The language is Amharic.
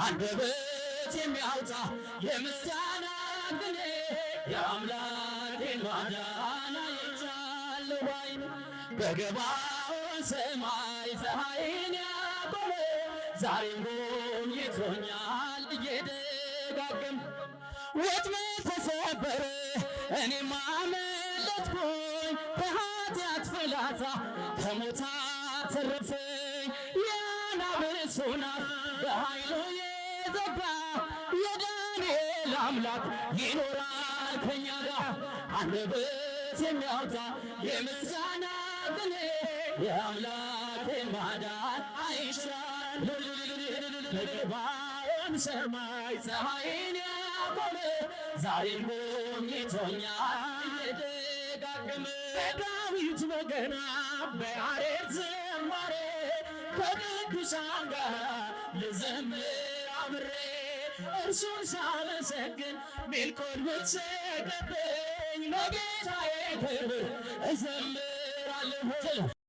አንደበት የሚያወጣ የምስጋና ቅኔ የአምላኬን ማዳን አይቻለሁ ባይኔ በገባዖን ሰማይ ፀሐይን ያቆመ ዛሬም ጎብኝቶኛል እየደጋገመ ወጥመድ ተሰበረ እኔም አመለጥኩኝ ከኃጢአት ፍላጻ ከሞት አተረፈኝ የአናብስቱን አፍ በኃይሉ የዘጋ የዳንኤል አምላክ ይኖራል ከእኛ ጋር አንደበት የሚያወጣ የምስጋና ቅኔ የአምላኬን ማዳን አይቻለሁ በገባዖን ሰማይ ፀሐይን ያቆመ ዛሬም ጎብኝቶኛል እየደጋገመ በዳዊት በገና በያሬድ ዝማሬ ከቅዱሳን ጋር ልዘምር አብሬ እርሱን ሳመሰግን ሜልኮል ብትሰቅብኝ ለጌታዬ ክብር እዘምራለሁ።